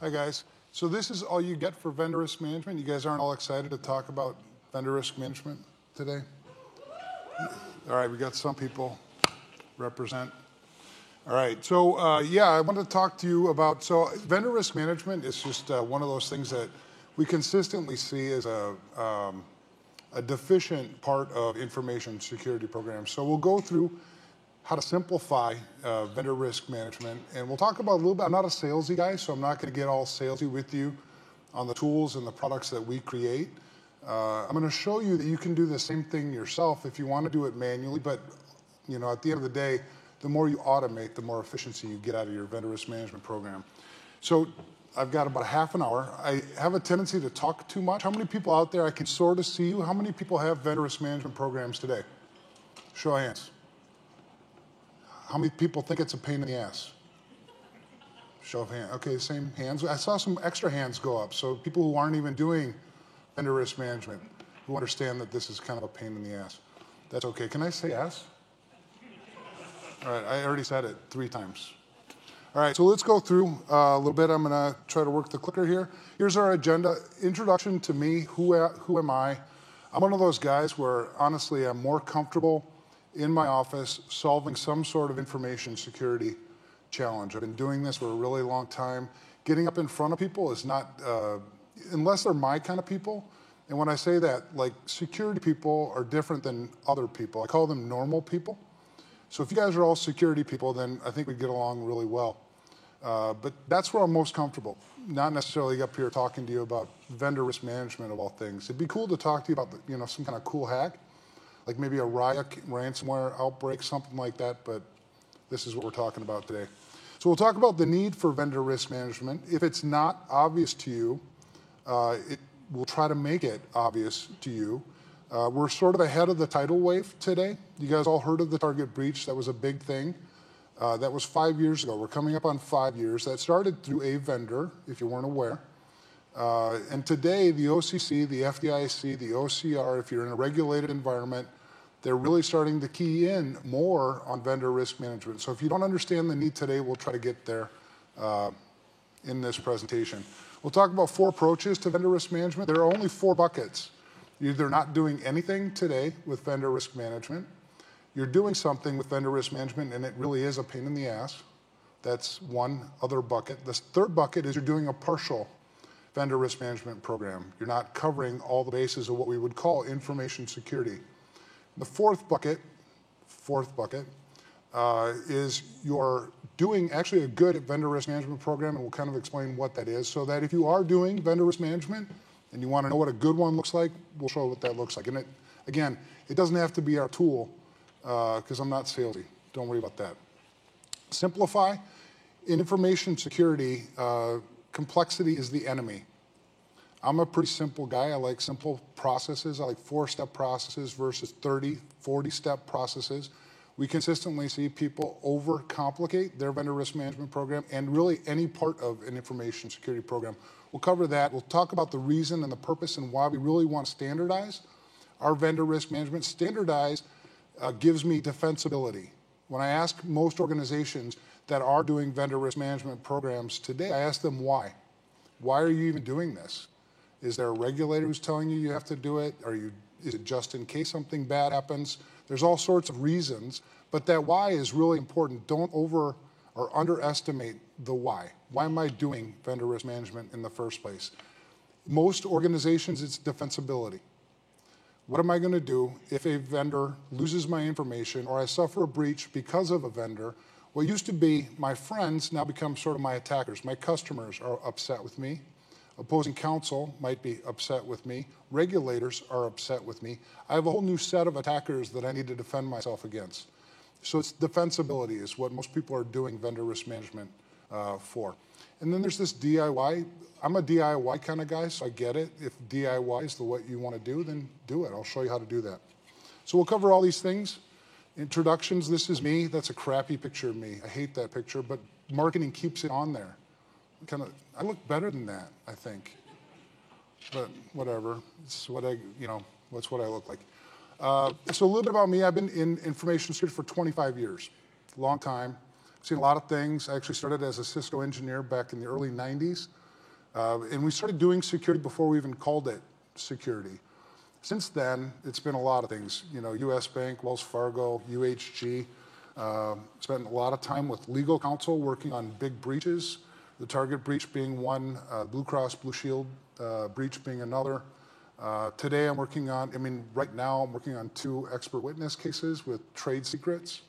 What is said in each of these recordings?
Hi, guys. So this is all you get for vendor risk management? You guys aren't all excited to talk about vendor risk management today? All right, we got some people represent. All right, so yeah, I want to talk to you about, so vendor risk management is just one of those things that we consistently see as a deficient part of information security programs. So we'll go through how to simplify vendor risk management, and we'll talk about a little bit. I'm not a salesy guy, so I'm not going to get all salesy with you on the tools and the products that we create. I'm going to show you that you can do the same thing yourself if you want to do it manually, but you know, at the end of the day, the more you automate, the more efficiency you get out of your vendor risk management program. So I've got about half an hour. I have a tendency to talk too much. How many people out there, I can sort of see you, how many people have vendor risk management programs today? Show of hands. How many people think it's a pain in the ass? Show of hands. Okay, same hands. I saw some extra hands go up. So people who aren't even doing vendor risk management, who understand that this is kind of a pain in the ass. That's okay. Can I say ass? All right, I already said it 3 times. All right, so let's go through a little bit. I'm going to try to work the clicker here. Here's our agenda. Introduction to me. Who am I? I'm one of those guys where, honestly, I'm more comfortable in my office solving some sort of information security challenge. I've been doing this for a really long time. Getting up in front of people is not, unless they're my kind of people. And when I say that, like, security people are different than other people. I call them normal people. So if you guys are all security people, then I think we get along really well. But that's where I'm most comfortable, not necessarily up here talking to you about vendor risk management of all things. It'd be cool to talk to you about, you know, some kind of cool hack, like maybe a riot, ransomware outbreak, something like that, but this is what we're talking about today. So we'll talk about the need for vendor risk management. If it's not obvious to you, we'll try to make it obvious to you. We're sort of ahead of the tidal wave today. You guys all heard of the Target breach. That was a big thing. That was 5 years ago. We're coming up on 5 years. That started through a vendor, if you weren't aware. And today, the OCC, the FDIC, the OCR, if you're in a regulated environment, they're really starting to key in more on vendor risk management. So if you don't understand the need today, we'll try to get there in this presentation. We'll talk about 4 approaches to vendor risk management. There are only 4 buckets. You're either not doing anything today with vendor risk management, you're doing something with vendor risk management, and it really is a pain in the ass. That's one other bucket. The third bucket is you're doing a partial vendor risk management program. You're not covering all the bases of what we would call information security. The fourth bucket is you're doing actually a good vendor risk management program, and we'll kind of explain what that is, so that if you are doing vendor risk management and you want to know what a good one looks like, we'll show what that looks like. And again, it doesn't have to be our tool, because I'm not salesy. Don't worry about that. Simplify. In information security, complexity is the enemy. I'm a pretty simple guy. I like simple processes. I like 4-step processes versus 30, 40-step processes. We consistently see people overcomplicate their vendor risk management program and really any part of an information security program. We'll cover that. We'll talk about the reason and the purpose and why we really want to standardize our vendor risk management. Standardize gives me defensibility. When I ask most organizations that are doing vendor risk management programs today, I ask them why. Why are you even doing this? Is there a regulator who's telling you you have to do it? Is it just in case something bad happens? There's all sorts of reasons, but that why is really important. Don't over or underestimate the why. Why am I doing vendor risk management in the first place? Most organizations, it's defensibility. What am I going to do if a vendor loses my information or I suffer a breach because of a vendor? What used to be my friends now become sort of my attackers. My customers are upset with me. Opposing counsel might be upset with me. Regulators are upset with me. I have a whole new set of attackers that I need to defend myself against. So it's defensibility is what most people are doing vendor risk management for. And then there's this DIY. I'm a DIY kind of guy, so I get it. If DIY is what you want to do, then do it. I'll show you how to do that. So we'll cover all these things. Introductions, this is me. That's a crappy picture of me. I hate that picture, but marketing keeps it on there. I look better than that, I think. But whatever. It's what that's what I look like. So a little bit about me. I've been in information security for 25 years. Long time. I've seen a lot of things. I actually started as a Cisco engineer back in the early 90s. And we started doing security before we even called it security. Since then, it's been a lot of things. You know, US Bank, Wells Fargo, UHG. Spent a lot of time with legal counsel working on big breaches, the Target breach being one, Blue Cross Blue Shield breach being another. Today I'm working on, right now I'm working on 2 expert witness cases with trade secrets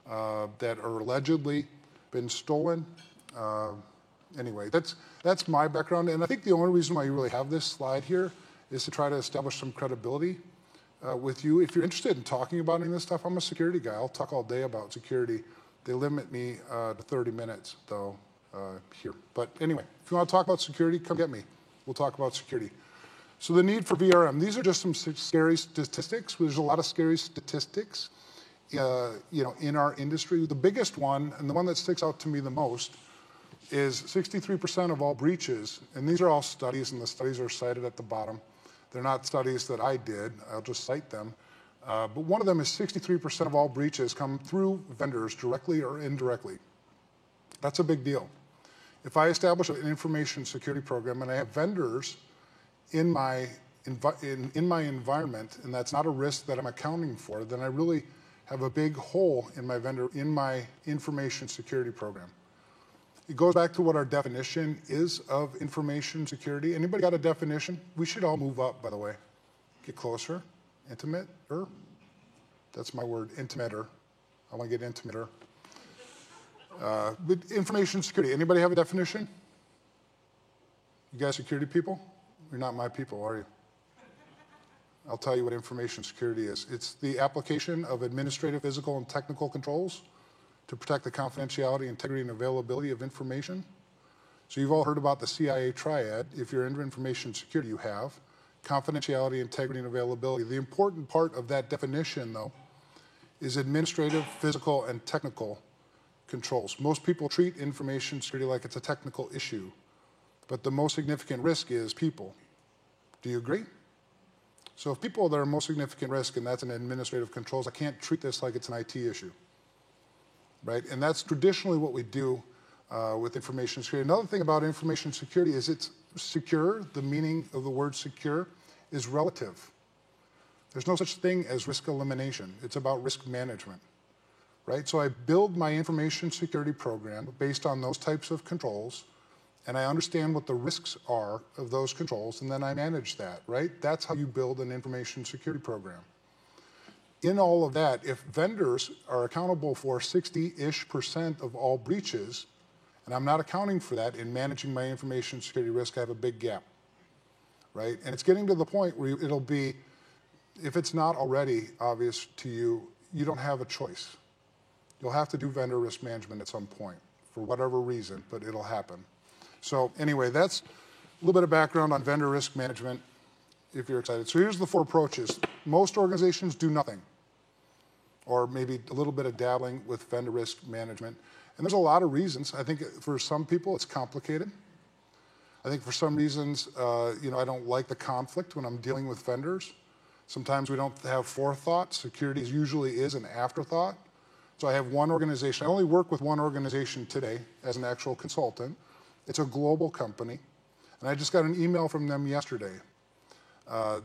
that are allegedly been stolen. Anyway, that's my background, and I think the only reason why you really have this slide here is to try to establish some credibility with you. If you're interested in talking about any of this stuff, I'm a security guy. I'll talk all day about security. They limit me to 30 minutes, though, here. But anyway, if you want to talk about security, come get me. We'll talk about security. So the need for VRM. These are just some scary statistics. There's a lot of scary statistics, in our industry. The biggest one, and the one that sticks out to me the most, is 63% of all breaches, and these are all studies, and the studies are cited at the bottom. They're not studies that I did. I'll just cite them. But one of them is 63% of all breaches come through vendors directly or indirectly. That's a big deal. If I establish an information security program and I have vendors in my environment, and that's not a risk that I'm accounting for, then I really have a big hole in my information security program. It goes back to what our definition is of information security. Anybody got a definition? We should all move up, by the way. Get closer. Intimate-er. That's my word, intimate-er. I want to get intimate-er. But information security, anybody have a definition? You guys security people? You're not my people, are you? I'll tell you what information security is. It's the application of administrative, physical, and technical controls to protect the confidentiality, integrity, and availability of information. So you've all heard about the CIA triad. If you're into information security, you have confidentiality, integrity, and availability. The important part of that definition, though, is administrative, physical, and technical controls. Most people treat information security like it's a technical issue, but the most significant risk is people. Do you agree? So if people are most significant risk, and that's an administrative controls, I can't treat this like it's an IT issue. Right? And that's traditionally what we do with information security. Another thing about information security is it's secure. The meaning of the word secure is relative. There's no such thing as risk elimination. It's about risk management. Right? So I build my information security program based on those types of controls, and I understand what the risks are of those controls, and then I manage that. Right? That's how you build an information security program. In all of that, if vendors are accountable for 60-ish% of all breaches, and I'm not accounting for that in managing my information security risk, I have a big gap, right? And it's getting to the point where it'll be, if it's not already obvious to you, you don't have a choice. You'll have to do vendor risk management at some point, for whatever reason, but it'll happen. So anyway, that's a little bit of background on vendor risk management, if you're excited. So here's the 4 approaches. Most organizations do nothing, or maybe a little bit of dabbling with vendor risk management. And there's a lot of reasons. I think for some people it's complicated. I think for some reasons, I don't like the conflict when I'm dealing with vendors. Sometimes we don't have forethought. Security usually is an afterthought. So I have one organization. I only work with one organization today as an actual consultant. It's a global company. And I just got an email from them yesterday.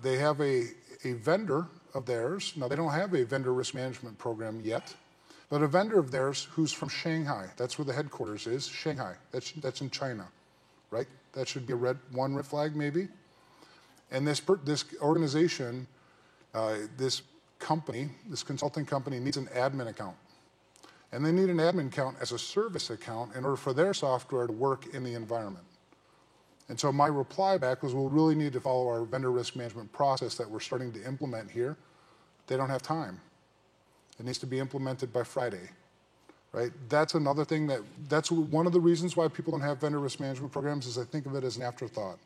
They have a vendor of theirs. Now, they don't have a vendor risk management program yet, but a vendor of theirs who's from Shanghai. That's where the headquarters is, Shanghai. That's in China, right? That should be one red flag, maybe. And this organization, this consulting company needs an admin account. And they need an admin account as a service account in order for their software to work in the environment. And so my reply back was, we'll really need to follow our vendor risk management process that we're starting to implement here. They don't have time. It needs to be implemented by Friday, right? That's another thing that's one of the reasons why people don't have vendor risk management programs, is I think of it as an afterthought.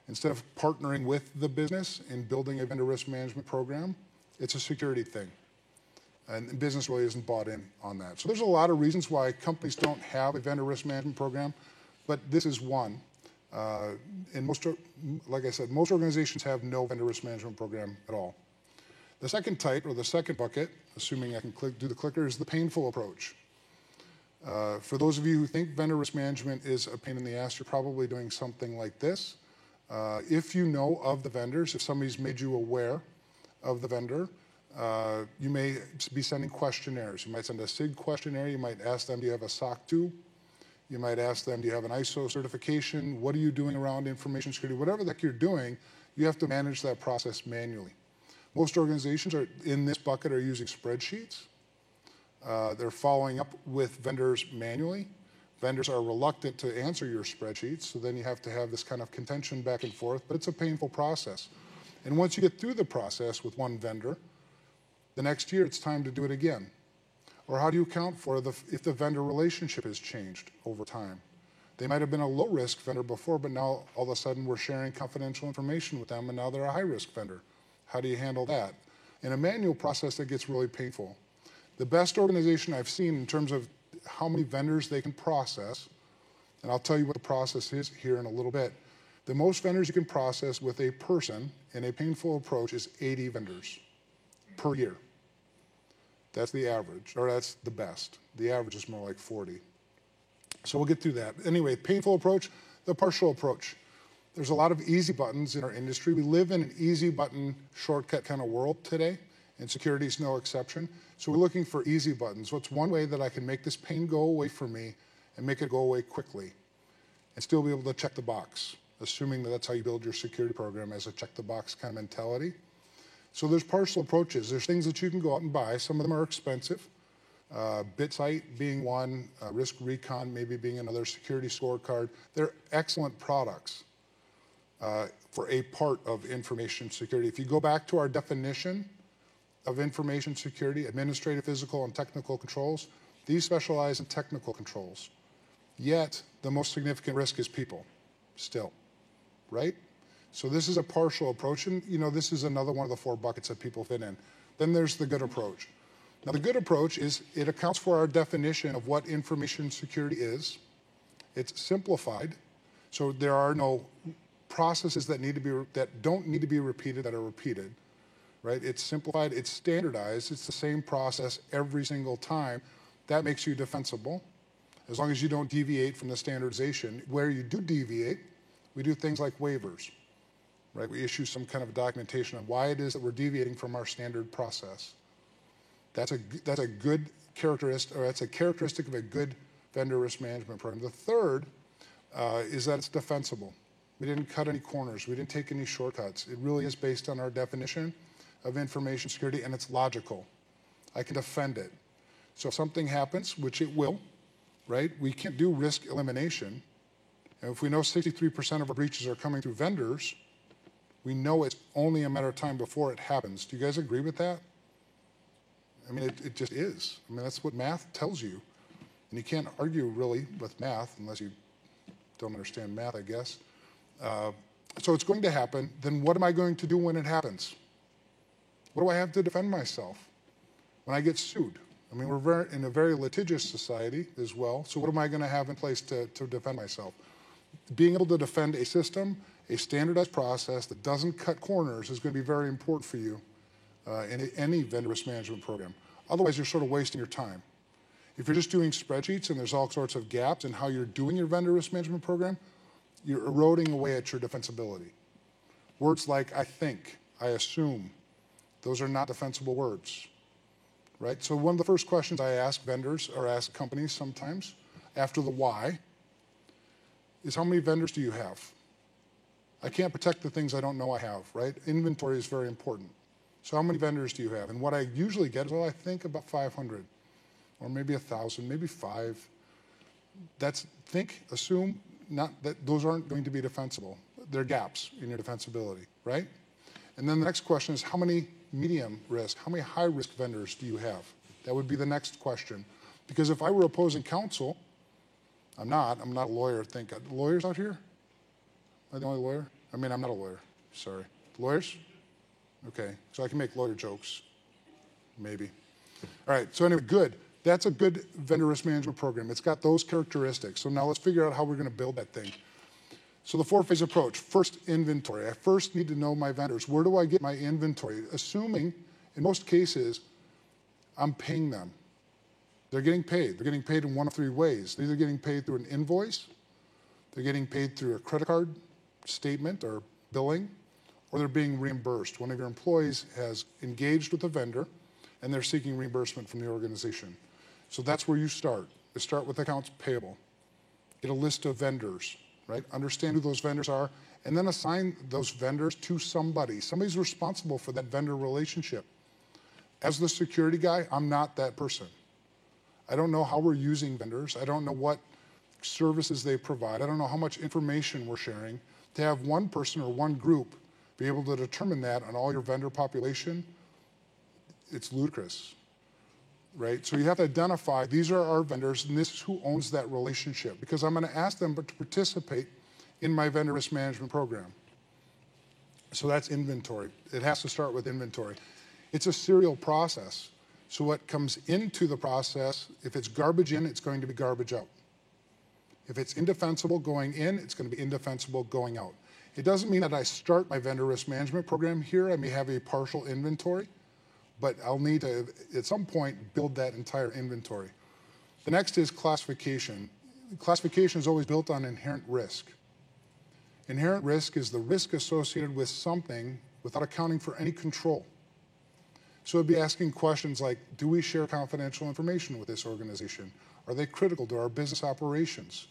Instead of partnering with the business in building a vendor risk management program, it's a security thing. And business really isn't bought in on that. So there's a lot of reasons why companies don't have a vendor risk management program, but this is one. And like I said, most organizations have no vendor risk management program at all. The second type, or the second bucket, assuming I can do the clicker, is the painful approach. For those of you who think vendor risk management is a pain in the ass, you're probably doing something like this. If you know of the vendors, if somebody's made you aware of the vendor, you may be sending questionnaires. You might send a SIG questionnaire. You might ask them, do you have a SOC 2? You might ask them, do you have an ISO certification? What are you doing around information security? Whatever the heck you're doing, you have to manage that process manually. Most organizations are in this bucket are using spreadsheets. They're following up with vendors manually. Vendors are reluctant to answer your spreadsheets, so then you have to have this kind of contention back and forth, but it's a painful process. And once you get through the process with one vendor, the next year it's time to do it again. Or how do you account for if the vendor relationship has changed over time? They might have been a low-risk vendor before, but now all of a sudden we're sharing confidential information with them, and now they're a high-risk vendor. How do you handle that? In a manual process, that gets really painful. The best organization I've seen in terms of how many vendors they can process, and I'll tell you what the process is here in a little bit. The most vendors you can process with a person in a painful approach is 80 vendors per year. That's the average, or that's the best. The average is more like 40. So we'll get through that. Anyway, painful approach, the partial approach. There's a lot of easy buttons in our industry. We live in an easy button, shortcut kind of world today, and security is no exception. So we're looking for easy buttons. What's one way that I can make this pain go away from me and make it go away quickly and still be able to check the box, assuming that that's how you build your security program, as a check the box kind of mentality. So there's partial approaches. There's things that you can go out and buy. Some of them are expensive. BitSight being one, Risk Recon maybe being another, security scorecard. They're excellent products for a part of information security. If you go back to our definition of information security, administrative, physical, and technical controls, these specialize in technical controls. Yet, the most significant risk is people, still, right? So this is a partial approach, and this is another one of the 4 buckets that people fit in. Then there's the good approach. Now, the good approach is it accounts for our definition of what information security is. It's simplified, so there are no processes that don't need to be repeated that are repeated. Right? It's simplified, it's standardized, it's the same process every single time. That makes you defensible, as long as you don't deviate from the standardization. Where you do deviate, we do things like waivers. Right? We issue some kind of documentation on why it is that we're deviating from our standard process. That's a good characteristic, or that's a characteristic of a good vendor risk management program. The third is that it's defensible. We didn't cut any corners. We didn't take any shortcuts. It really is based on our definition of information security, and it's logical. I can defend it. So if something happens, which it will, right? We can't do risk elimination. And if we know 63% of our breaches are coming through vendors, we know it's only a matter of time before it happens. Do you guys agree with that? I mean, it just is. I mean, that's what math tells you. And you can't argue really with math unless you don't understand math, I guess. So it's going to happen. Then what am I going to do when it happens? What do I have to defend myself when I get sued? I mean, we're in a very litigious society as well, so what am I going to have in place to defend myself? Being able to defend a system, a standardized process that doesn't cut corners is going to be very important for you in any vendor risk management program. Otherwise, you're sort of wasting your time. If you're just doing spreadsheets and there's all sorts of gaps in how you're doing your vendor risk management program, you're eroding away at your defensibility. Words like I think, I assume, those are not defensible words, right? So one of the first questions I ask vendors or ask companies sometimes after the why is how many vendors do you have? I can't protect the things I don't know I have, right? Inventory is very important. So how many vendors do you have? And what I usually get is, well, I think about 500 or maybe 1,000, maybe 5. Assume not that those aren't going to be defensible. They're gaps in your defensibility, right? And then the next question is how many medium risk, how many high risk vendors do you have? That would be the next question. Because if I were opposing counsel, I'm not a lawyer, thank God. Lawyers out here? Am I the only lawyer? I mean, I'm not a lawyer, sorry. Lawyers? Okay, so I can make lawyer jokes, maybe. All right, so anyway, good. That's a good vendor risk management program. It's got those characteristics. So now let's figure out how we're going to build that thing. So the 4-phase approach, first inventory. I first need to know my vendors. Where do I get my inventory? Assuming, in most cases, I'm paying them. They're getting paid. They're getting paid in one of three ways. They're either getting paid through an invoice, they're getting paid through a credit card statement or billing, or they're being reimbursed. One of your employees has engaged with a vendor and they're seeking reimbursement from the organization. So that's where you start. You start with accounts payable. Get a list of vendors, right? Understand who those vendors are, and then assign those vendors to somebody. Somebody's responsible for that vendor relationship. As the security guy, I'm not that person. I don't know how we're using vendors. I don't know what services they provide. I don't know how much information we're sharing. To have one person or one group be able to determine that on all your vendor population, it's ludicrous, right? So you have to identify, these are our vendors, and this is who owns that relationship, because I'm going to ask them to participate in my vendor risk management program. So that's inventory. It has to start with inventory. It's a serial process. So what comes into the process, if it's garbage in, it's going to be garbage out. If it's indefensible going in, it's going to be indefensible going out. It doesn't mean that I start my vendor risk management program here. I may have a partial inventory, but I'll need to, at some point, build that entire inventory. The next is classification. Classification is always built on inherent risk. Inherent risk is the risk associated with something without accounting for any control. So it'd be asking questions like, do we share confidential information with this organization? Are they critical to our business operations?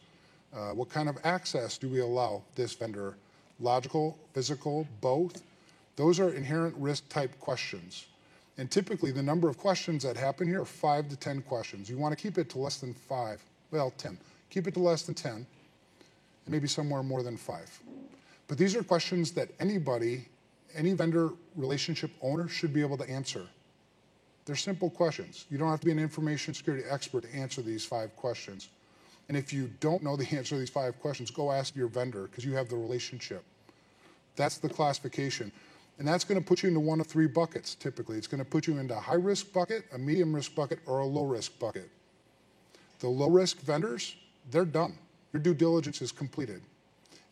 What kind of access do we allow this vendor? Logical, physical, both? Those are inherent risk type questions. And typically the number of questions that happen here are 5 to 10 questions. You want to keep it to less than 5, well, 10. Keep it to less than 10, and maybe somewhere more than 5. But these are questions that anybody, any vendor relationship owner should be able to answer. They're simple questions. You don't have to be an information security expert to answer these 5 questions. And if you don't know the answer to these 5 questions, go ask your vendor, because you have the relationship. That's the classification. And that's going to put you into one of 3 buckets, typically. It's going to put you into a high-risk bucket, a medium-risk bucket, or a low-risk bucket. The low-risk vendors, they're done. Your due diligence is completed.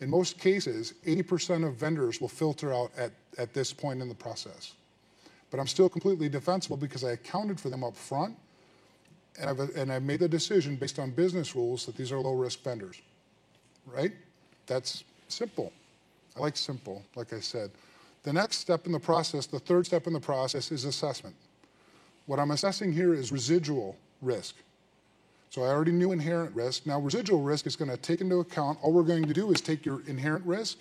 In most cases, 80% of vendors will filter out at this point in the process. But I'm still completely defensible because I accounted for them up front, and I've made the decision based on business rules that these are low-risk vendors, right? That's simple. I like simple, like I said. The next step in the process, the third step in the process, is assessment. What I'm assessing here is residual risk. So I already knew inherent risk. Now residual risk is going to take into account, all we're going to do is take your inherent risk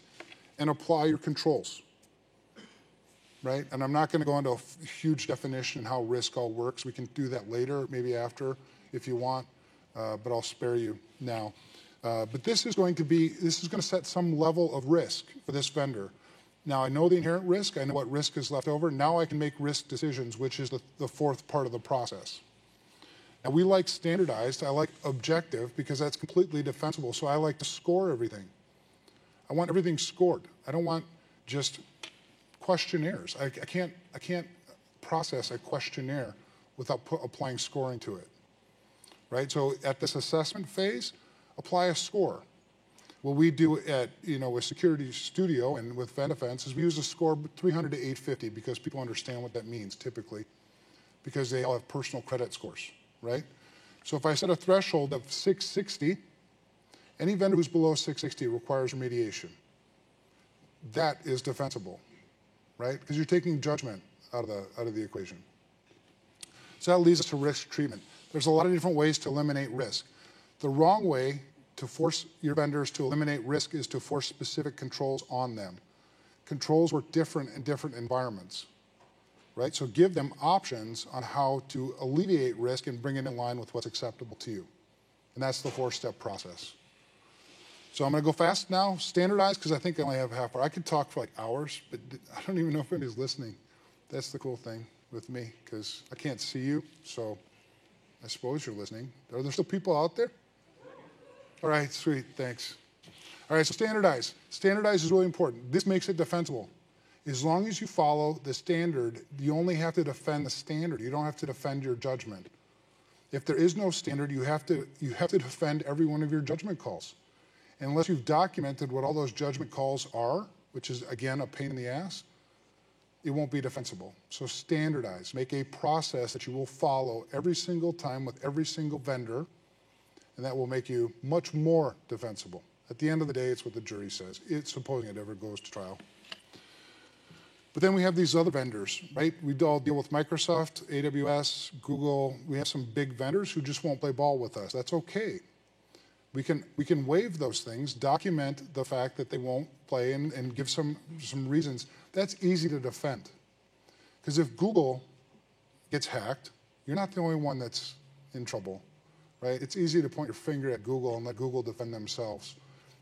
and apply your controls, right? And I'm not going to go into a huge definition on how risk all works. We can do that later, maybe after, if you want, but I'll spare you now. But this is going to set some level of risk for this vendor. Now I know the inherent risk, I know what risk is left over. Now I can make risk decisions, which is the fourth part of the process. Now we like standardized, I like objective, because that's completely defensible, so I like to score everything. I want everything scored. I don't want just questionnaires. I can't process a questionnaire without applying scoring to it, right? So at this assessment phase, apply a score. What we do at, with Security Studio and with VendDefense is we use a score 300 to 850 because people understand what that means typically, because they all have personal credit scores, right? So if I set a threshold of 660, any vendor who's below 660 requires remediation. That is defensible, right? Because you're taking judgment out of the equation. So that leads us to risk treatment. There's a lot of different ways to eliminate risk. The wrong way to force your vendors to eliminate risk is to force specific controls on them. Controls work different in different environments, right? So give them options on how to alleviate risk and bring it in line with what's acceptable to you. And that's the 4-step process. So I'm going to go fast now, standardize, because I think I only have half hour. I could talk for like hours, but I don't even know if anybody's listening. That's the cool thing with me, because I can't see you, so I suppose you're listening. Are there still people out there? All right, sweet, thanks. All right, so standardize. Standardize is really important. This makes it defensible. As long as you follow the standard, you only have to defend the standard. You don't have to defend your judgment. If there is no standard, you have to defend every one of your judgment calls. And unless you've documented what all those judgment calls are, which is, again, a pain in the ass, it won't be defensible. So standardize, make a process that you will follow every single time with every single vendor, and that will make you much more defensible. At the end of the day, it's what the jury says, supposing it ever goes to trial. But then we have these other vendors, right? We all deal with Microsoft, AWS, Google. We have some big vendors who just won't play ball with us. That's okay. We can waive those things, document the fact that they won't play, and give some reasons. That's easy to defend. Because if Google gets hacked, you're not the only one that's in trouble, right? It's easy to point your finger at Google and let Google defend themselves.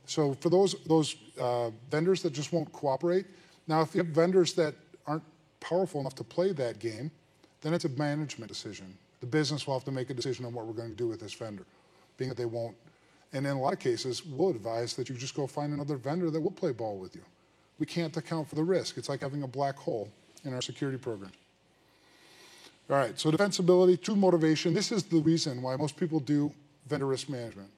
So for those vendors that just won't cooperate, now if you have vendors that aren't powerful enough to play that game, then it's a management decision. The business will have to make a decision on what we're going to do with this vendor, being that they won't. And in a lot of cases, we'll advise that you just go find another vendor that will play ball with you. We can't account for the risk. It's like having a black hole in our security program. All right, so defensibility, true motivation. This is the reason why most people do vendor risk management.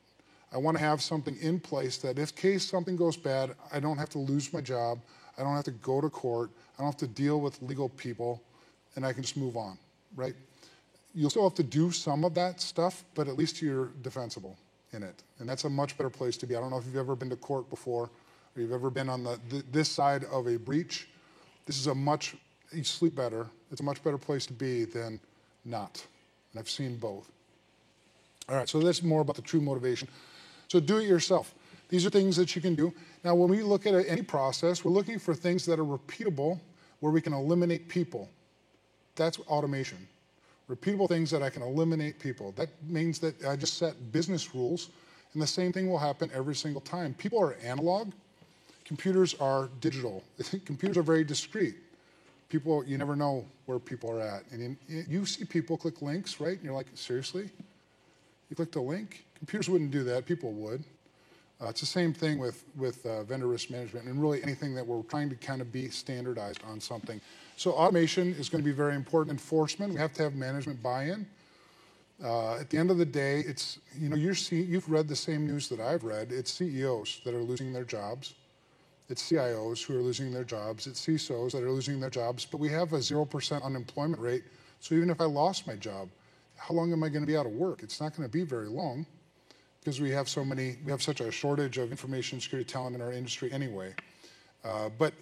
I want to have something in place that if case something goes bad, I don't have to lose my job. I don't have to go to court. I don't have to deal with legal people, and I can just move on, right? You'll still have to do some of that stuff, but at least you're defensible in it. And that's a much better place to be. I don't know if you've ever been to court before, or you've ever been on this side of a breach. This is you sleep better. It's a much better place to be than not. And I've seen both. All right, so that's more about the true motivation. So do it yourself. These are things that you can do. Now, when we look at any process, we're looking for things that are repeatable, where we can eliminate people. That's automation. Repeatable things that I can eliminate people. That means that I just set business rules, and the same thing will happen every single time. People are analog. Computers are digital. Computers are very discrete. People, you never know where people are at. And you see people click links, right? And you're like, seriously? You clicked a link? Computers wouldn't do that. People would. It's the same thing with vendor risk management, and really anything that we're trying to kind of be standardized on something. So automation is going to be very important. Enforcement, we have to have management buy-in. At the end of the day, it's, you've read the same news that I've read. It's CEOs that are losing their jobs. It's CIOs who are losing their jobs. It's CISOs that are losing their jobs. But we have a 0% unemployment rate. So even if I lost my job, how long am I going to be out of work? It's not going to be very long, because we have such a shortage of information security talent in our industry anyway. But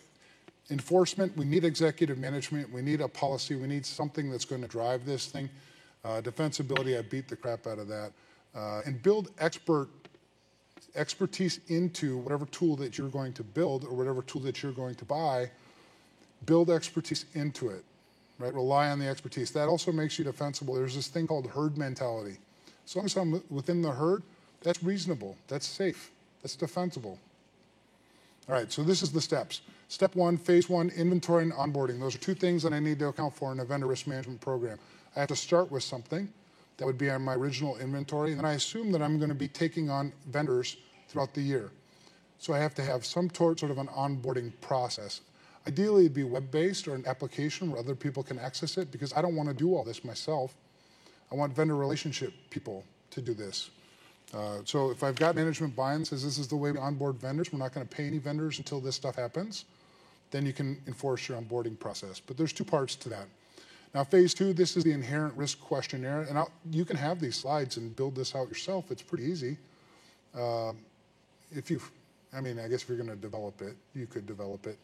enforcement, we need executive management, we need a policy, we need something that's going to drive this thing. Defensibility, I beat the crap out of that. And build expertise into whatever tool that you're going to build or whatever tool that you're going to buy. Build expertise into it, right? Rely on the expertise. That also makes you defensible. There's this thing called herd mentality. As long as I'm within the herd, that's reasonable, that's safe, that's defensible. All right, so this is the steps. Step one, phase one, inventory and onboarding. Those are two things that I need to account for in a vendor risk management program. I have to start with something that would be on my original inventory, and then I assume that I'm going to be taking on vendors throughout the year. So I have to have some sort of an onboarding process. Ideally, it'd be web-based or an application where other people can access it, because I don't want to do all this myself. I want vendor relationship people to do this. So if I've got management buy-in, says this is the way we onboard vendors, we're not going to pay any vendors until this stuff happens, then you can enforce your onboarding process. But there's two parts to that. Now, phase two, this is the inherent risk questionnaire. And you can have these slides and build this out yourself. It's pretty easy. I guess if you're going to develop it, you could develop it.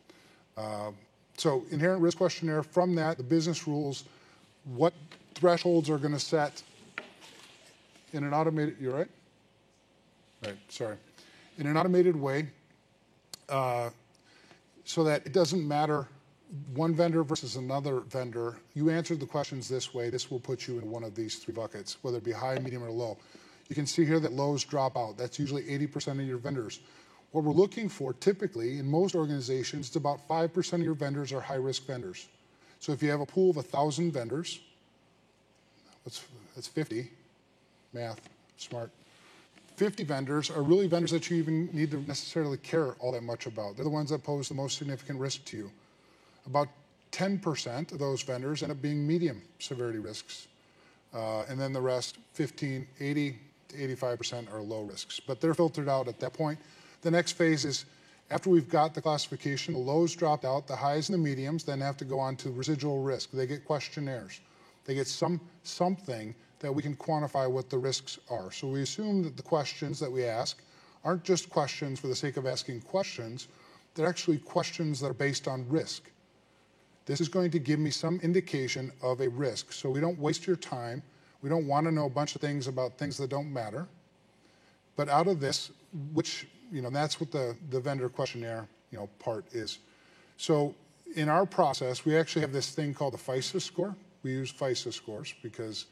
So inherent risk questionnaire, from that, the business rules, what thresholds are going to set in an automated, you're right? Right, sorry. In an automated way, so that it doesn't matter one vendor versus another vendor. You answered the questions this way, this will put you in one of these three buckets, whether it be high, medium, or low. You can see here that lows drop out. That's usually 80% of your vendors. What we're looking for typically in most organizations, it's about 5% of your vendors are high-risk vendors. So if you have a pool of 1,000 vendors, that's 50, math, smart. 50 vendors are really vendors that you even need to necessarily care all that much about. They're the ones that pose the most significant risk to you. About 10% of those vendors end up being medium severity risks. And then the rest, 80 to 85% are low risks. But they're filtered out at that point. The next phase is After we've got the classification, the lows dropped out, the highs and the mediums then have to go on to residual risk. They get questionnaires. They get something that we can quantify what the risks are. So we assume that the questions that we ask aren't just questions for the sake of asking questions, they're actually questions that are based on risk. This is going to give me some indication of a risk. So we don't waste your time. We don't want to know a bunch of things about things that don't matter. But out of this, which, that's what the vendor questionnaire, part is. So in our process, we actually have this thing called the FISA score. We use FISA scores because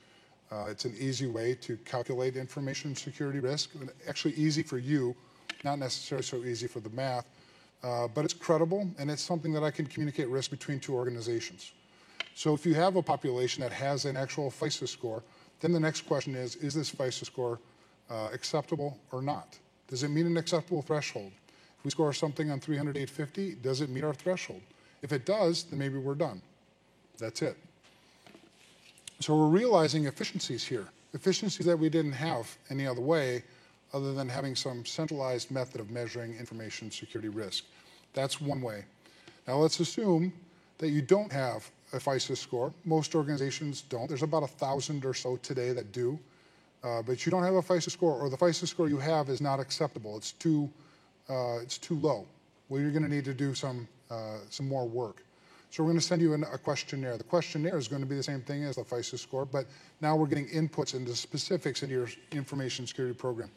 it's an easy way to calculate information security risk. Actually easy for you, not necessarily so easy for the math. But it's credible, and it's something that I can communicate risk between two organizations. So if you have a population that has an actual FISA score, then the next question is this FISA score acceptable or not? Does it meet an acceptable threshold? If we score something on 300, 850, does it meet our threshold? If it does, then maybe we're done. That's it. So we're realizing efficiencies here, efficiencies that we didn't have any other way other than having some centralized method of measuring information security risk. That's one way. Now let's assume that you don't have a FISA score. Most organizations don't. There's about 1,000 or so today that do. But you don't have a FISA score, or the FISA score you have is not acceptable. It's too low. Well, you're going to need to do some more work. So we're going to send you a questionnaire. The questionnaire is going to be the same thing as the FISA score, but now we're getting inputs into specifics into your information security program.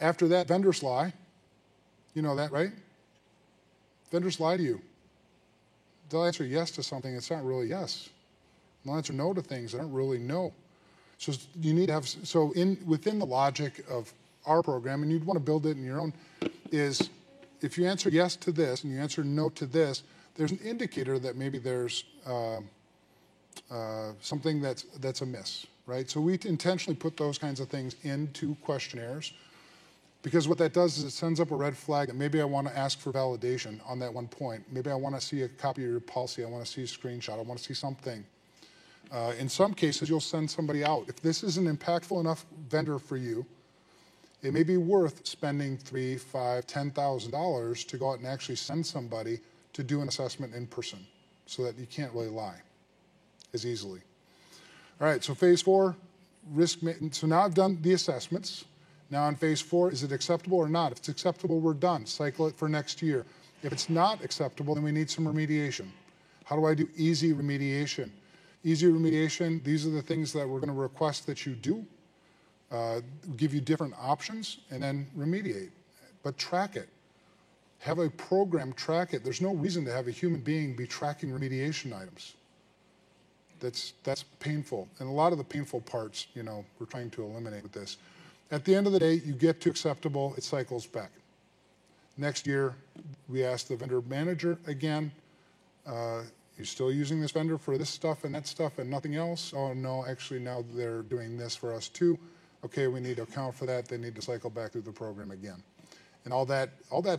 After that, vendors lie. You know that, right? Vendors lie to you. They'll answer yes to something that's not really yes. They'll answer no to things that aren't really no. So you need to have, within the logic of our program, and you'd want to build it in your own, is if you answer yes to this and you answer no to this, there's an indicator that maybe there's something that's amiss, right? So we intentionally put those kinds of things into questionnaires, because what that does is it sends up a red flag that maybe I want to ask for validation on that one point. Maybe I want to see a copy of your policy. I want to see a screenshot. I want to see something. In some cases, you'll send somebody out. If this is an impactful enough vendor for you, it may be worth spending $3,000, $5,000, $10,000 to go out and actually send somebody to do an assessment in person so that you can't really lie as easily. All right, so phase 4, risk. So now I've done the assessments. Now in phase 4, is it acceptable or not? If it's acceptable, we're done. Cycle it for next year. If it's not acceptable, then we need some remediation. How do I do easy remediation? Easy remediation, these are the things that we're going to request that you do, give you different options, and then remediate. But track it. Have a program track it. There's no reason to have a human being be tracking remediation items. That's painful. And a lot of the painful parts, we're trying to eliminate with this. At the end of the day, you get to acceptable, it cycles back. Next year, we ask the vendor manager again, you're still using this vendor for this stuff and that stuff and nothing else? Oh no, actually now they're doing this for us too. Okay, we need to account for that. They need to cycle back through the program again. And all that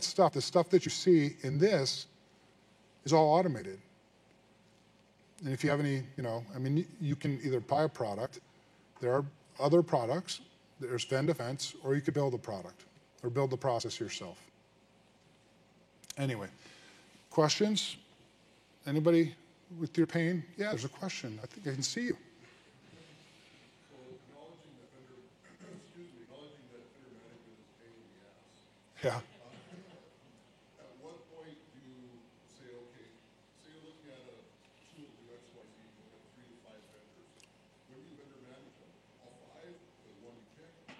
stuff, the stuff that you see in this is all automated. And if you have any, you can either buy a product, there are other products, there's Vendefense, or you could build a product or build the process yourself. Anyway, questions? Anybody with your pain? Yeah, there's a question. I think I can see you. So acknowledging that vendor management is a pain in the ass. Yeah. At what point do you say, okay, say you're looking at a tool to do X, Y, Z, you look at 3 to 5 vendors. When do you vendor manage them? All 5, or the one you pick?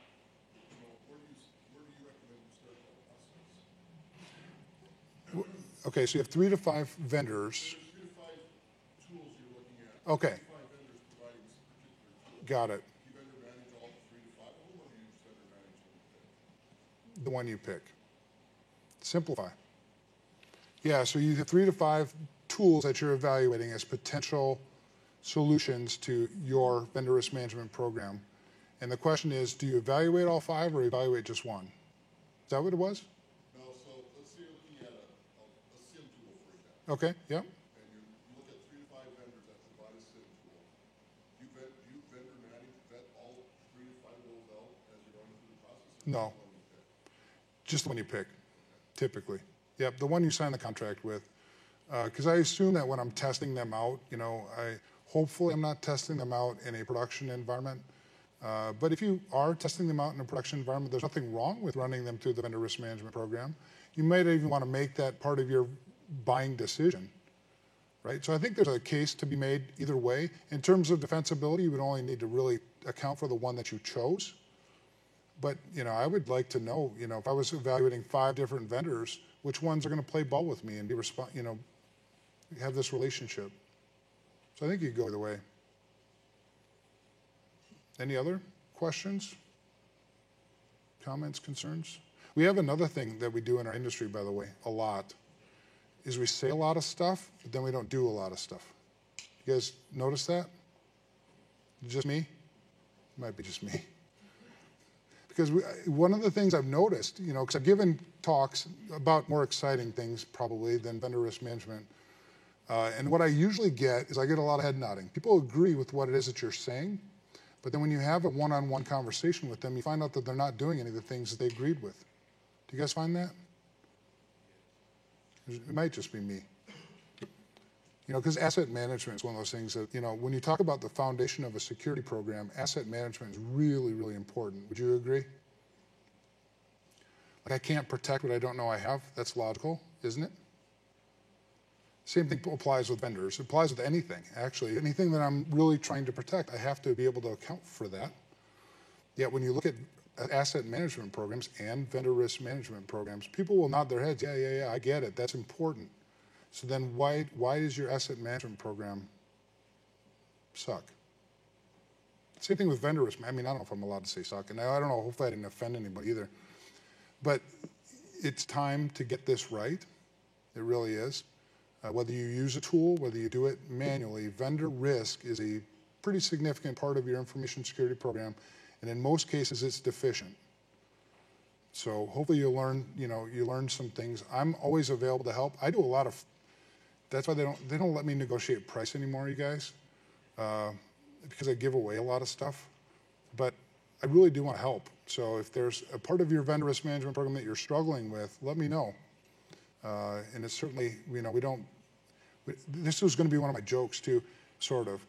Where do you recommend you start that process? Okay, so you have 3 to 5 vendors. There's 3 to 5 tools you're looking at. Okay. 5 vendors providing this particular tool. Got it. Do you vendor manage all 3 to 5 of them, or do you just vendor manage one? The one you pick. Simplify. Yeah, so you have 3 to 5 tools that you're evaluating as potential solutions to your vendor risk management program. And the question is, do you evaluate all 5 or evaluate just one? Is that what it was? No, so let's say you're looking at a SIM tool, for example. Okay, yeah. And you look at 3 to 5 vendors that provide a SIM tool. Do you vendor manage, vet all 3 to 5 of those out as you're going through the process? No. Just the one you pick, typically. Yep, the one you signed the contract with. Because I assume that when I'm testing them out, hopefully I'm not testing them out in a production environment. But if you are testing them out in a production environment, there's nothing wrong with running them through the vendor risk management program. You might even want to make that part of your buying decision, right? So I think there's a case to be made either way. In terms of defensibility, you would only need to really account for the one that you chose. But, I would like to know, if I was evaluating 5 different vendors, which ones are going to play ball with me and have this relationship. So I think you could go either way. Any other questions, comments, concerns? We have another thing that we do in our industry, by the way, a lot, is we say a lot of stuff, but then we don't do a lot of stuff. You guys notice that? Just me? Might be just me. Because one of the things I've noticed, because I've given talks about more exciting things probably than vendor risk management, and what I usually get is I get a lot of head nodding. People agree with what it is that you're saying, but then when you have a one-on-one conversation with them, you find out that they're not doing any of the things that they agreed with. Do you guys find that? It might just be me. Because asset management is one of those things that, when you talk about the foundation of a security program, asset management is really, really important. Would you agree? Like, I can't protect what I don't know I have. That's logical, isn't it? Same thing applies with vendors. It applies with anything, actually. Anything that I'm really trying to protect, I have to be able to account for that. Yet when you look at asset management programs and vendor risk management programs, people will nod their heads, yeah, I get it. That's important. So then why does your asset management program suck? Same thing with vendor risk. I don't know if I'm allowed to say suck, and I don't know, hopefully I didn't offend anybody either. But it's time to get this right. It really is. Whether you use a tool, whether you do it manually, vendor risk is a pretty significant part of your information security program, and in most cases it's deficient. So hopefully you learn some things. I'm always available to help. I do a lot of, that's why they don't let me negotiate price anymore, you guys, because I give away a lot of stuff. But I really do want to help. So if there's a part of your vendor risk management program that you're struggling with, let me know. And it's certainly, this was going to be one of my jokes too, sort of.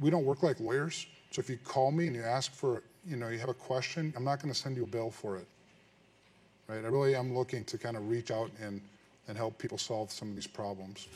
We don't work like lawyers. So if you call me and you ask for, you have a question, I'm not going to send you a bill for it. Right? I really am looking to kind of reach out and help people solve some of these problems.